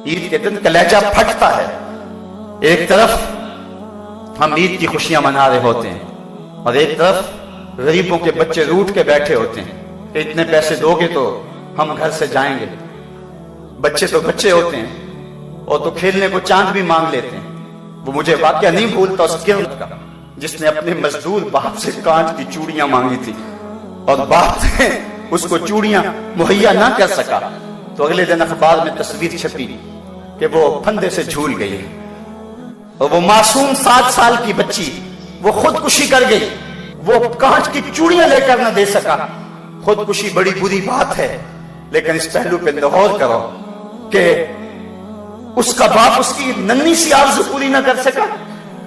عید کے دن کلیجہ پھٹتا ہے. ایک طرف ہم عید کی خوشیاں منا رہے ہوتے ہیں اور ایک طرف غریبوں کے بچے روٹ کے بیٹھے ہوتے ہیں کہ اتنے پیسے دو گے تو ہم گھر سے جائیں گے. بچے تو بچے ہوتے ہیں اور تو کھیلنے کو چاند بھی مانگ لیتے ہیں. وہ مجھے واقعہ نہیں بھولتا اس کرد کا جس نے اپنے مزدور باپ سے کانچ کی چوڑیاں مانگی تھی اور باپ نے اس کو چوڑیاں مہیا نہ کر سکا تو اگلے دن اخبار میں تصویر چھپی کہ وہ پھندے سے جھول گئی اور وہ معصوم 7 سال کی بچی وہ خودکشی کر گئی. وہ کانچ کی چوڑیاں لے کر نہ دے سکا. خودکشی بڑی بری بات ہے لیکن اس پہلو پہ غور کرو کہ اس کا باپ اس کی ننھی سی آرزو پوری نہ کر سکا.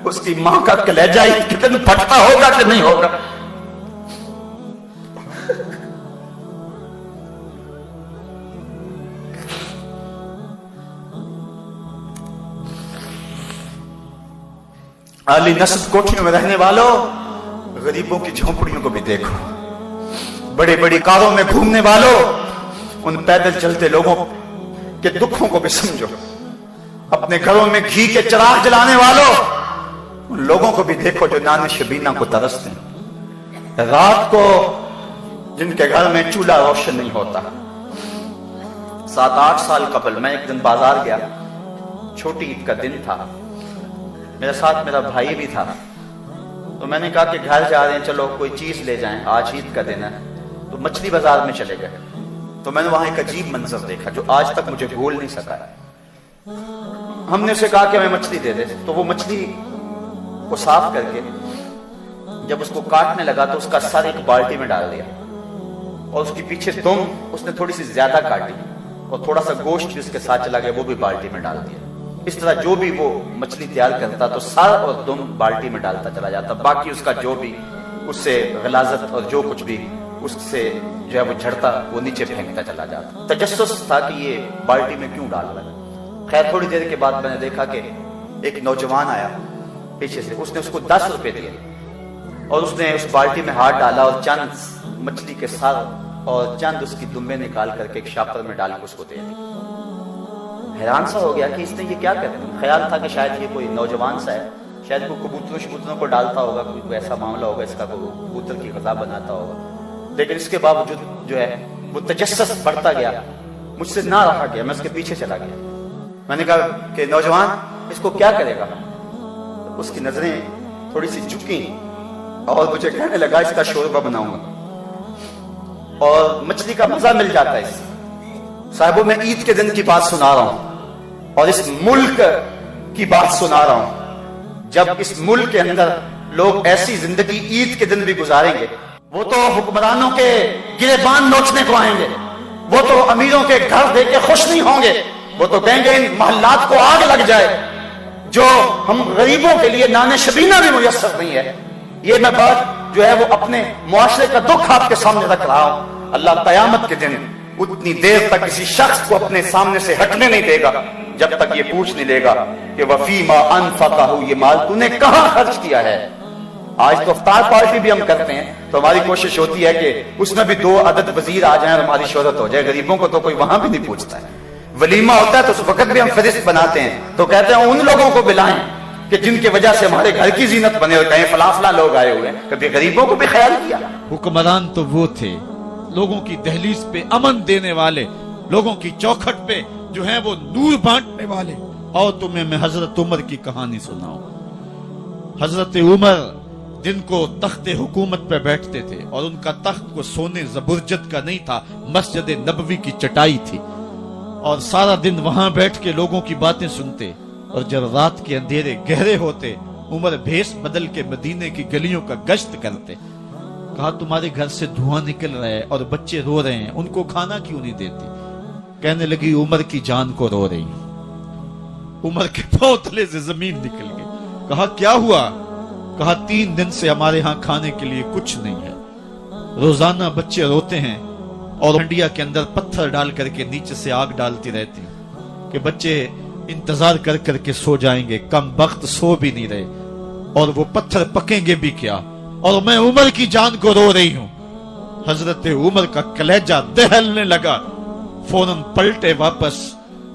اس کی ماں کا کلیجہ کتنا پھٹتا ہوگا کہ نہیں ہوگا. اعلی نسب کوٹھیوں میں رہنے والوں غریبوں کی جھونپڑیوں کو بھی دیکھو. بڑی بڑی کاروں میں گھومنے والوں ان پیدل چلتے لوگوں کے دکھوں کو بھی سمجھو. اپنے گھروں میں گھی کے چراغ جلانے والوں ان لوگوں کو بھی دیکھو جو نان شبینہ کو ترستے ہیں. رات کو جن کے گھر میں چولہا روشن نہیں ہوتا. 7-8 سال قبل میں ایک دن بازار گیا. چھوٹی عید کا دن تھا. میرے ساتھ میرا بھائی بھی تھا. تو میں نے کہا کہ گھر جا رہے ہیں چلو کوئی چیز لے جائیں آج عید کا دن ہے. تو مچھلی بازار میں چلے گئے. تو میں نے وہاں ایک عجیب منظر دیکھا جو آج تک مجھے بھول نہیں سکا. ہم نے اسے کہا کہ ہمیں مچھلی دے دے. تو وہ مچھلی کو صاف کر کے جب اس کو کاٹنے لگا تو اس کا سر ایک بالٹی میں ڈال دیا اور اس کے پیچھے دم اس نے تھوڑی سی زیادہ کاٹی اور تھوڑا سا گوشت جس کے ساتھ چلا گیا وہ بھی بالٹی میں ڈال دیا. اس طرح جو بھی وہ مچھلی تیار کرتا تو سر اور دم بالٹی میں ڈالتا چلا جاتا. باقی اس کا جو بھی اس سے غلاظت اور جو کچھ بھی اس سے جو ہے وہ جھڑتا وہ نیچے پھینکتا چلا جاتا. تجسس تھا کہ یہ بالٹی میں کیوں ڈال رہا ہے. خیر تھوڑی دیر کے بعد میں نے دیکھا کہ ایک نوجوان آیا پیچھے سے. اس نے اس کو 10 روپے دیے اور اس نے اس بالٹی میں ہاتھ ڈالا اور چند مچھلی کے سر اور چند اس کی دمبے نکال کر کے ایک شاپر میں ڈال کے اس کو دے دی. حیران سا ہو گیا کہ اس نے یہ کیا کر دیا. خیال تھا کہ شاید یہ کوئی نوجوان سا ہے شاید کوئی کبوتروں کو ڈالتا ہوگا کوئی ایسا معاملہ ہوگا اس کا کوئی کبوتر کی غذا بناتا ہوگا. لیکن اس کے باوجود جو ہے وہ تجسس بڑھتا گیا. مجھ سے نہ رہا گیا. میں اس کے پیچھے چلا گیا. میں نے کہا کہ نوجوان اس کو کیا کرے گا. اس کی نظریں تھوڑی سی جھکیں اور مجھے کہنے لگا اس کا شوربہ بناؤں گا اور مچھلی کا مزہ مل جاتا ہے اس سے. صاحبوں میں عید کے دن کی بات سنا رہا ہوں اور اس ملک کی بات سنا رہا ہوں. جب اس ملک کے اندر لوگ ایسی زندگی عید کے دن بھی گزاریں گے وہ تو حکمرانوں کے گریبان نوچنے کو آئیں گے. وہ تو امیروں کے گھر دیکھ کے خوش نہیں ہوں گے. وہ تو کہیں گے ان محلات کو آگ لگ جائے جو ہم غریبوں کے لیے نان شبینہ بھی میسر نہیں ہے. یہ میں بات جو ہے وہ اپنے معاشرے کا دکھ آپ کے سامنے رکھ رہا ہوں. اللہ قیامت کے دن اتنی دیر تک کسی شخص کو اپنے سامنے سے ہٹنے نہیں دے گا جب تک یہ پوچھ نہیں لے گا کہ وفیما انفقہ یہ مال تو نے کہاں خرچ کیا ہے. آج تو افطار پارٹی بھی ہم کرتے ہیں تو ہماری کوشش ہوتی ہے کہ اس میں بھی 2 عدد وزیر آ جائیں اور ہماری شہرت ہو جائے. غریبوں کو تو کوئی وہاں بھی نہیں پوچھتا ہے. ولیمہ ہوتا ہے تو اس وقت بھی ہم فہرست بناتے ہیں تو کہتے ہیں ان لوگوں کو بلائیں کہ جن کی وجہ سے ہمارے گھر کی زینت بنے اور کہیں فلاں فلاں لوگ آئے ہوئے ہیں. کبھی غریبوں کو بھی خیال کیا. حکمران تو وہ تھے لوگوں کی دہلیز پہ امن دینے والے, لوگوں کی چوکھٹ پہ جو ہیں وہ نور بانٹنے والے. اور تمہیں میں حضرت عمر کی کہانی سناؤں. حضرت عمر جن کو تخت حکومت پہ بیٹھتے تھے اور ان کا تخت کو سونے زبرجد کا نہیں تھا, مسجد نبوی کی چٹائی تھی اور سارا دن وہاں بیٹھ کے لوگوں کی باتیں سنتے. اور جب رات کے اندھیرے گہرے ہوتے عمر بھیس بدل کے مدینے کی گلیوں کا گشت کرتے. کہا تمہارے گھر سے دھواں نکل رہا ہے اور بچے رو رہے ہیں, ان کو کھانا کیوں نہیں دیتی. کہنے لگی عمر کی جان کو رو رہی. عمر کے پاؤں تلے سے زمین نکل گئی. کہا کیا ہوا. کہا 3 دن سے ہمارے ہاں کھانے کے لیے کچھ نہیں ہے. روزانہ بچے روتے ہیں اور ہنڈیا کے اندر پتھر ڈال کر کے نیچے سے آگ ڈالتی رہتی کہ بچے انتظار کر کر کے سو جائیں گے. کم وقت سو بھی نہیں رہے اور وہ پتھر پکیں گے بھی کیا, اور میں عمر کی جان کو رو رہی ہوں. حضرت عمر کا کلیجہ دہلنے لگا. فوراً پلٹے واپس